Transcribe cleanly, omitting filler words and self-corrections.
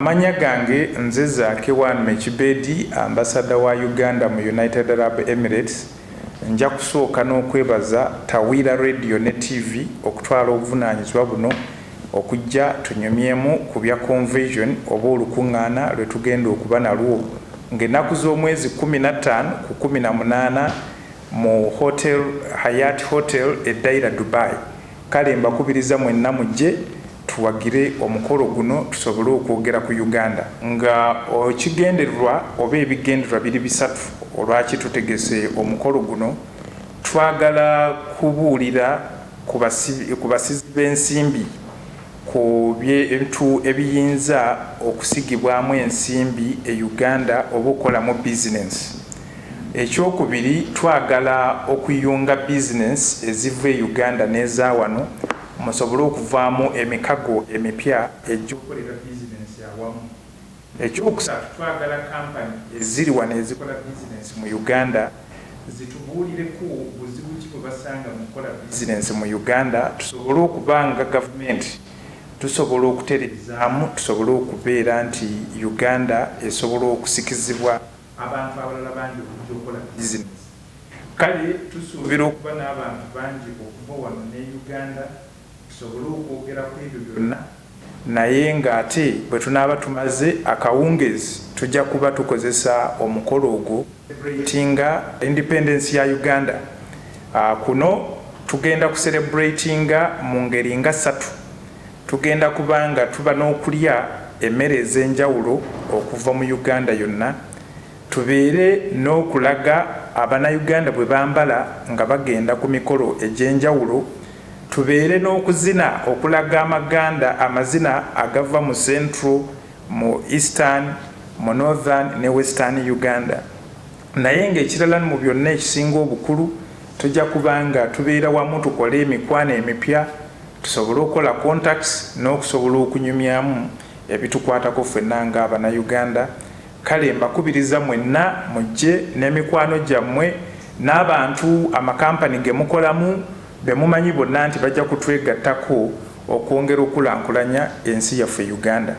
Amanya gange nze Zaake One Mechibedi, ambassador wa Uganda mu United Arab Emirates. Nja kusooka n'okwebaza Tawira Radio ne TV okutwala obuvunaanyizibwa buno okujja tunyumyemu ku bya convention oba olukuŋŋaana lwe tugenda okuba nalwo ng'ennaku z'omwezi 15 ku 18 mu Hotel Hyatt Hotel Adaira Dubai. Kale mbakubiriza mwenna mujje tuwagire omukolo guno tusobole okwogera ku Uganda nga okigendererwa oba ebigendererwa biri bisatu olwaki tutegese omukolo guno. Twagala kubuulira ku basizi b'ensimbi ku bintu ebiyinza okusigibwamu ensimbi e Uganda oba okolamu bizinensi. Ekyokubiri, twagala okuyunga bizinensi eziva e Uganda n'eza wano musobole okuvaamu emikago emipya egy'okukolera bizinensi awamu. Ekyokusatu, twagala kampani eziri wano ezikola bizinensi mu Uganda zitubuulireko buzibu ki bwe basanga mu kukola bizinensi mu Uganda, tusobole okubanga gavumenti tusobole okutereezaamu, tusobole okubeera nti Uganda esobola okusikizibwa abantu abalala bangi okujja okukola bizinensi. Kale tusuubira okuba n'abantu bangi okuva wano ne Uganda tusobole okwogera ku ebyo byonna, naye ng'ate bwe tunaaba tumaze akawungezi tujja kuba tukozesa omukolo ogwo celebratinga independence ya Uganda. Kuno tugenda kucelebratinga mu ngeri nga 3. Tugenda kubanga tuba n'okulya emmere ez'enjawulo okuva mu Uganda yonna, tubeere n'okulaga Abanayuganda bwe bambala nga bagenda ku mikolo egy'enjawulo, tubeere n'okuzina okulaga amazina agava mu Central, mu Eastern, mu Northern ne Western Uganda. Naye ng'ekirala mu byonna ekisinga obukulu tujja kubanga tubeera wamu tukole emikwano emipya, tusobole okukola contacts n'okusobola okunyumyamu ebitukwatako ffenna ng'Abanayuganda. Kale mbakubiriza mwenna mujje n'emikwano gyammwe n'abantu amakampani ge mukolamu be mumanyi bonna nti bajja kutwegattako okwongera okulankulanya ensi yaffe Uganda.